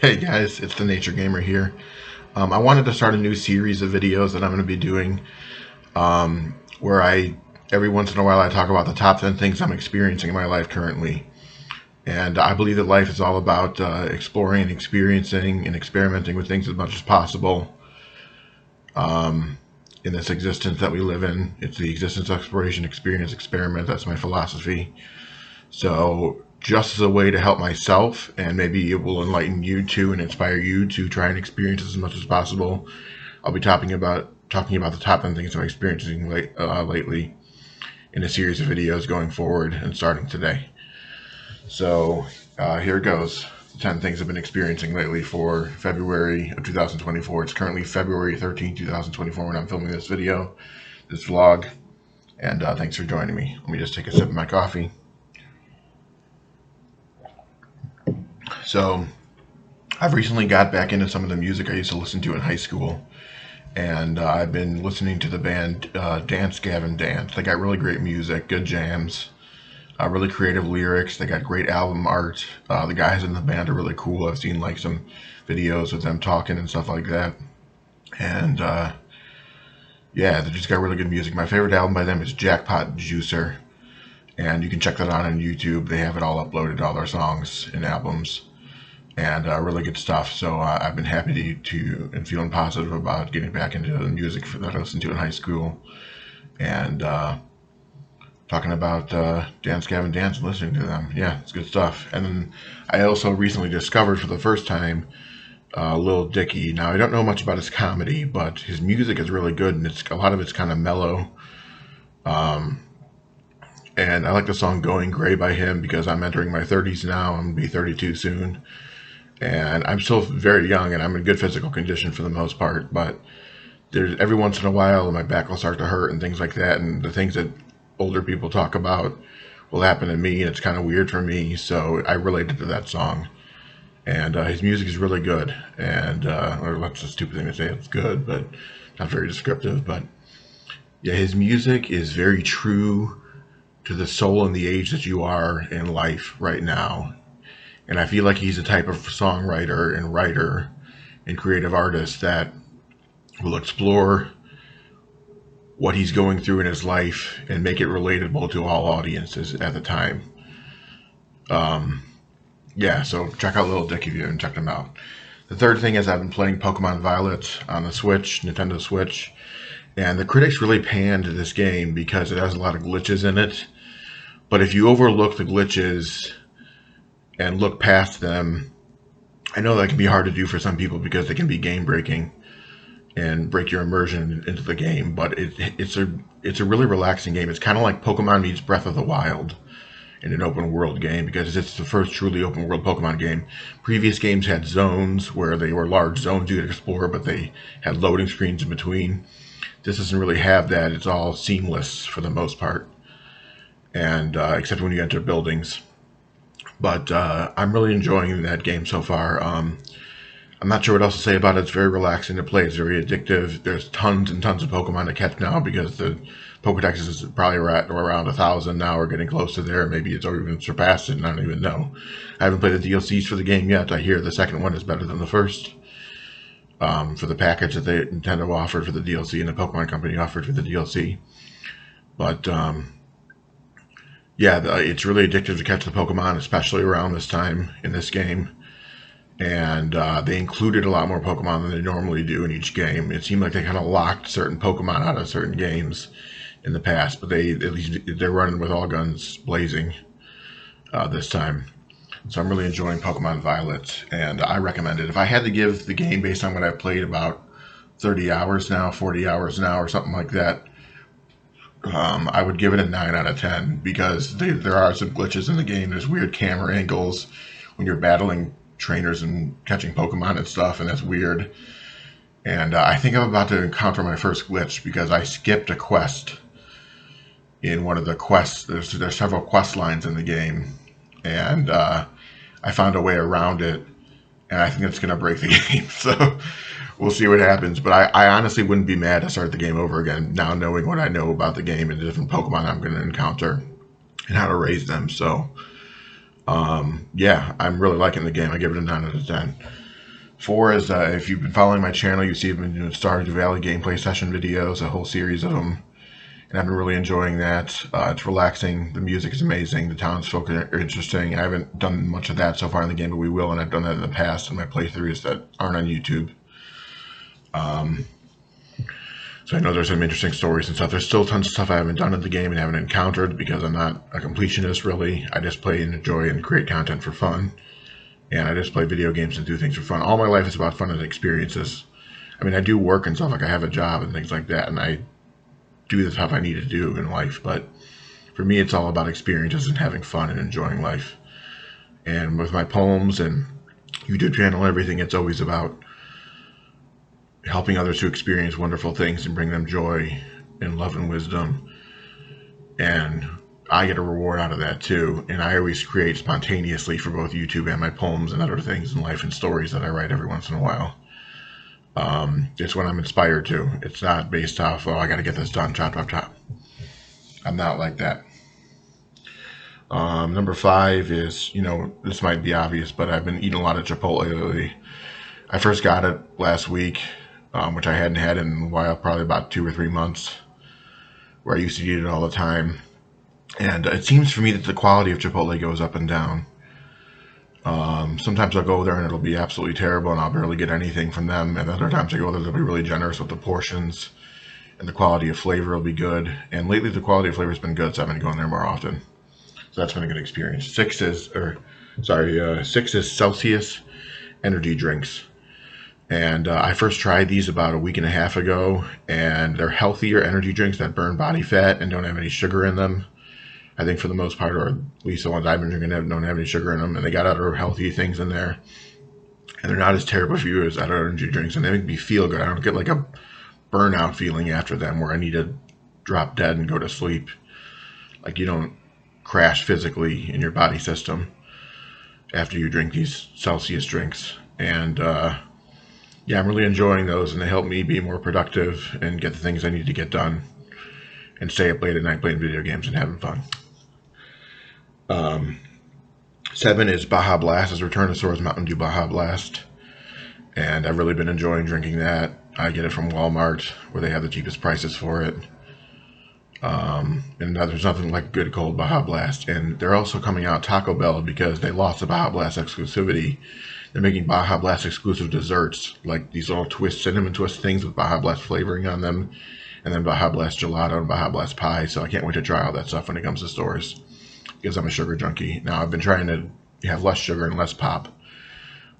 Hey guys, it's the Nature Gamer here. I wanted to start a new series of videos that I'm going to be doing where every once in a while, I talk about the top 10 things I'm experiencing in my life currently. And I believe that life is all about exploring and experiencing and experimenting with things as much as possible in this existence that we live in. It's the existence, exploration, experience, experiment. That's my philosophy. So, just as a way to help myself, and maybe it will enlighten you too and inspire you to try and experience as much as possible, I'll be talking about the top 10 things I'm experiencing lately in a series of videos going forward and starting today. So, here goes. 10 things I've been experiencing lately for February of 2024. It's currently February 13, 2024 when I'm filming this video, this vlog, and thanks for joining me. Let me just take a sip of my coffee. So, I've recently got back into some of the music I used to listen to in high school, and I've been listening to the band Dance Gavin Dance. They got really great music, good jams, really creative lyrics. They got great album art. The guys in the band are really cool. I've seen like some videos with them talking and stuff like that, and yeah, they just got really good music. My favorite album by them is Jackpot Juicer, and you can check that out on YouTube. They have it all uploaded, all their songs and albums, and really good stuff. So I've been happy to and feeling positive about getting back into the music that I listened to in high school, and talking about Dance Gavin Dance and listening to them. Yeah, it's good stuff. And then I also recently discovered for the first time Lil Dicky. Now I don't know much about his comedy, but his music is really good, and a lot of it's kind of mellow. And I like the song "Going Gray" by him because I'm entering my 30s now. I'm gonna be 32 soon, and I'm still very young, and I'm in good physical condition for the most part. But there's every once in a while, my back will start to hurt and things like that, and the things that older people talk about will happen to me, and it's kind of weird for me. So I related to that song, and his music is really good. And or that's a stupid thing to say. It's good, but not very descriptive. But yeah, his music is very true to the soul and the age that you are in life right now. And I feel like he's the type of songwriter and writer and creative artist that will explore what he's going through in his life and make it relatable to all audiences at the time. Yeah, so check out Little Dicky if you haven't checked him out. The third thing is I've been playing Pokemon Violet on the Switch, Nintendo Switch, and the critics really panned this game because it has a lot of glitches in it. But if you overlook the glitches and look past them, I know that can be hard to do for some people because they can be game breaking and break your immersion into the game. But it's a really relaxing game. It's kind of like Pokemon meets Breath of the Wild in an open world game because it's the first truly open world Pokemon game. Previous games had zones where they were large zones you could explore, but they had loading screens in between. This doesn't really have that. It's all seamless for the most part, and except when you enter buildings. But I'm really enjoying that game so far. I'm not sure what else to say about it. It's very relaxing to play. It's very addictive. There's tons and tons of Pokemon to catch now because the Pokedex is probably around 1,000 now, or getting close to there. Maybe it's already even surpassed it, and I don't even know. I haven't played the DLCs for the game yet. I hear the second one is better than the first. For the package that Nintendo offered for the DLC and the Pokemon Company offered for the DLC. But yeah, it's really addictive to catch the Pokemon, especially around this time in this game. And they included a lot more Pokemon than they normally do in each game. It seemed like they kind of locked certain Pokemon out of certain games in the past, but they're running with all guns blazing this time. So I'm really enjoying Pokemon Violet, and I recommend it. If I had to give the game based on what I've played, about 30 hours now, 40 hours now, or something like that, I would give it a 9 out of 10 because there are some glitches in the game. There's weird camera angles when you're battling trainers and catching Pokemon and stuff, and that's weird. And I think I'm about to encounter my first glitch because I skipped a quest in one of the quests. There's several quest lines in the game, and I found a way around it, and I think it's going to break the game. So we'll see what happens. But I honestly wouldn't be mad to start the game over again now, knowing what I know about the game and the different Pokemon I'm going to encounter and how to raise them. So yeah, I'm really liking the game. I give it a 9 out of 10. 4 is, if you've been following my channel, you see I've been doing Stardew Valley gameplay session videos, a whole series of them. And I've been really enjoying that. It's relaxing. The music is amazing. The townsfolk are interesting. I haven't done much of that so far in the game, but we will, and I've done that in the past in my playthroughs that aren't on YouTube. So I know there's some interesting stories and stuff. There's still tons of stuff I haven't done in the game and haven't encountered because I'm not a completionist, really. I just play and enjoy and create content for fun. And I just play video games and do things for fun. All my life is about fun and experiences. I mean, I do work and stuff, like I have a job and things like that, and I do the stuff I need to do in life. But for me, it's all about experiences and having fun and enjoying life. And with my poems and YouTube channel and everything, it's always about helping others to experience wonderful things and bring them joy and love and wisdom. And I get a reward out of that too. And I always create spontaneously for both YouTube and my poems and other things in life and stories that I write every once in a while. It's when I'm inspired to. It's not based off, oh, I got to get this done, chop, chop, chop. I'm not like that. Number 5 is, this might be obvious, but I've been eating a lot of Chipotle lately. I first got it last week, which I hadn't had in a while, probably about 2 or 3 months, where I used to eat it all the time. And it seems for me that the quality of Chipotle goes up and down. Sometimes I'll go there and it'll be absolutely terrible and I'll barely get anything from them. And other times I go there, they'll be really generous with the portions and the quality of flavor will be good. And lately the quality of flavor has been good, so I've been going there more often. So that's been a good experience. 6 is Celsius energy drinks. And I first tried these about a week and a half ago, and they're healthier energy drinks that burn body fat and don't have any sugar in them. I think for the most part, or at least the ones I've been drinking don't have any sugar in them, and they got other healthy things in there. And they're not as terrible for you as other energy drinks, and they make me feel good. I don't get like a burnout feeling after them where I need to drop dead and go to sleep. Like you don't crash physically in your body system after you drink these Celsius drinks. And yeah, I'm really enjoying those, and they help me be more productive and get the things I need to get done and stay up late at night playing video games and having fun. 7 is Baja Blast. It's Return to Sora's Mountain Dew Baja Blast. And I've really been enjoying drinking that. I get it from Walmart, where they have the cheapest prices for it. And there's nothing like good cold Baja Blast. And they're also coming out Taco Bell, because they lost the Baja Blast exclusivity. They're making Baja Blast exclusive desserts, like these little cinnamon twist things with Baja Blast flavoring on them. And then Baja Blast gelato and Baja Blast pie. So I can't wait to try all that stuff when it comes to stores, because I'm a sugar junkie. Now I've been trying to have less sugar and less pop,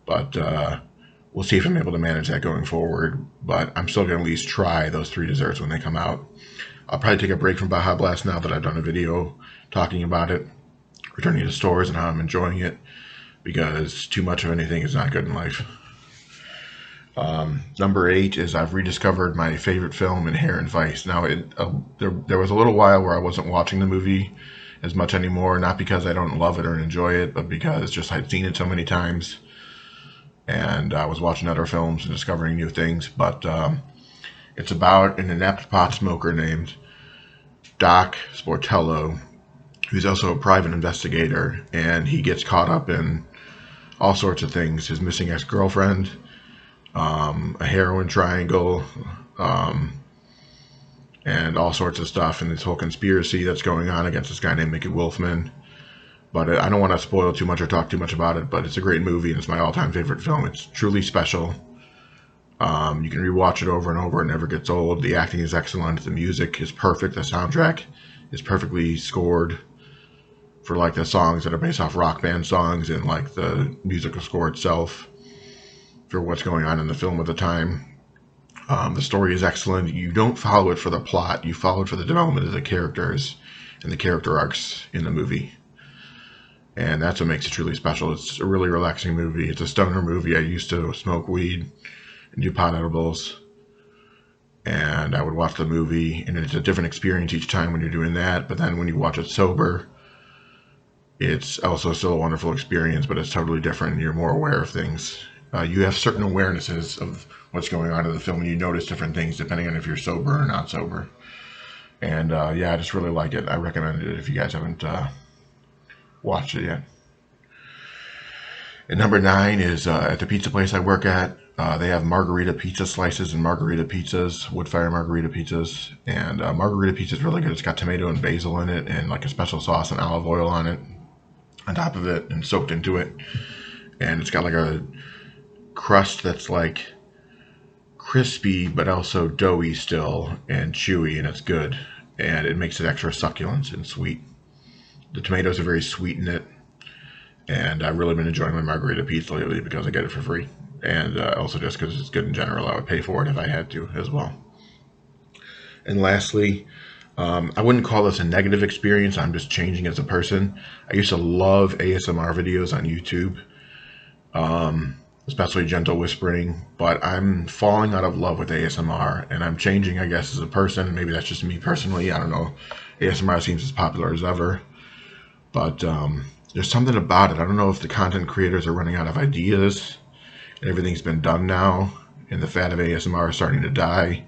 but we'll see if I'm able to manage that going forward. But I'm still going to at least try those 3 desserts when they come out. I'll probably take a break from Baja Blast now that I've done a video talking about it, returning to stores and how I'm enjoying it, because too much of anything is not good in life. Number 8 is I've rediscovered my favorite film, Inherent Vice. Now, there was a little while where I wasn't watching the movie as much anymore, not because I don't love it or enjoy it, but because just I'd seen it so many times, and I was watching other films and discovering new things. But it's about an inept pot smoker named Doc Sportello, who's also a private investigator, and he gets caught up in all sorts of things. His missing ex-girlfriend, a heroin triangle, and all sorts of stuff, and this whole conspiracy that's going on against this guy named Mickey Wolfman. But I don't want to spoil too much or talk too much about it, but it's a great movie, and it's my all-time favorite film. It's truly special. You can rewatch it over and over. It never gets old. The acting is excellent. The music is perfect. The soundtrack is perfectly scored for like the songs that are based off rock band songs, and like the musical score itself for what's going on in the film at the time. The story is excellent. You don't follow it for the plot. You follow it for the development of the characters and the character arcs in the movie. And that's what makes it truly special. It's a really relaxing movie. It's a stoner movie. I used to smoke weed and do pot edibles, and I would watch the movie, and it's a different experience each time when you're doing that. But then when you watch it sober, it's also still a wonderful experience, but it's totally different, and you're more aware of things. You have certain awarenesses of what's going on in the film, and you notice different things depending on if you're sober or not sober. And yeah, I just really like it. I recommend it if you guys haven't watched it yet. And number 9 is at the pizza place I work at. They have Margarita Pizza slices and Margarita pizzas, wood fire Margarita pizzas. And Margarita pizza is really good. It's got tomato and basil in it, and like a special sauce and olive oil on it, on top of it, and soaked into it. And it's got like a crust that's like crispy, but also doughy still, and chewy, and it's good. And it makes it extra succulent and sweet. The tomatoes are very sweet in it. And I've really been enjoying my Margarita Pizza lately because I get it for free. And also just because it's good in general. I would pay for it if I had to as well. And lastly, I wouldn't call this a negative experience. I'm just changing as a person. I used to love ASMR videos on YouTube, especially gentle whispering. But I'm falling out of love with ASMR. And I'm changing, I guess, as a person. Maybe that's just me personally. I don't know. ASMR seems as popular as ever. But there's something about it. I don't know if the content creators are running out of ideas and everything's been done now and the fad of ASMR is starting to die.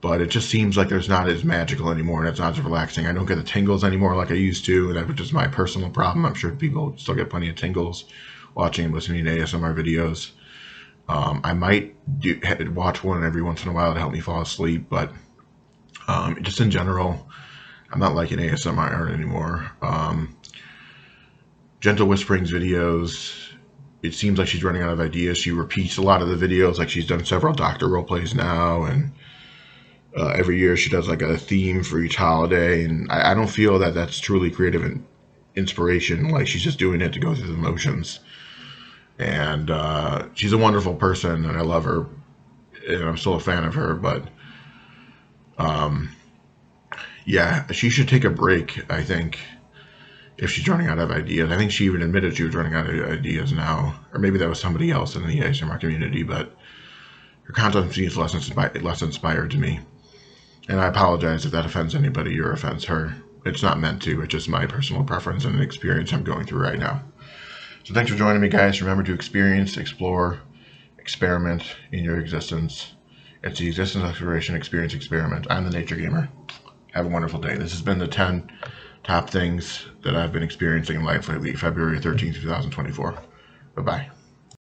But it just seems like there's not as magical anymore and it's not as relaxing. I don't get the tingles anymore like I used to, and that's just my personal problem. I'm sure people still get plenty of tingles watching and listening to ASMR videos. I might watch one every once in a while to help me fall asleep, but just in general, I'm not liking ASMR anymore. Gentle Whispering's videos, it seems like she's running out of ideas. She repeats a lot of the videos, like she's done several doctor role plays now, and every year she does like a theme for each holiday, and I don't feel that that's truly creative and inspiration. Like, she's just doing it to go through the motions. And she's a wonderful person, and I love her, and I'm still a fan of her, but yeah, she should take a break, I think, if she's running out of ideas. I think she even admitted she was running out of ideas now. Or maybe that was somebody else in the ASMR community, but her content seems less inspired to me. And I apologize if that offends anybody or offends her. It's not meant to. It's just my personal preference and an experience I'm going through right now. So thanks for joining me, guys. Remember to experience, explore, experiment in your existence. It's the existence, exploration, experience, experiment. I'm the Nature Gamer. Have a wonderful day. This has been the 10 top things that I've been experiencing in life lately, February 13th, 2024. Bye-bye.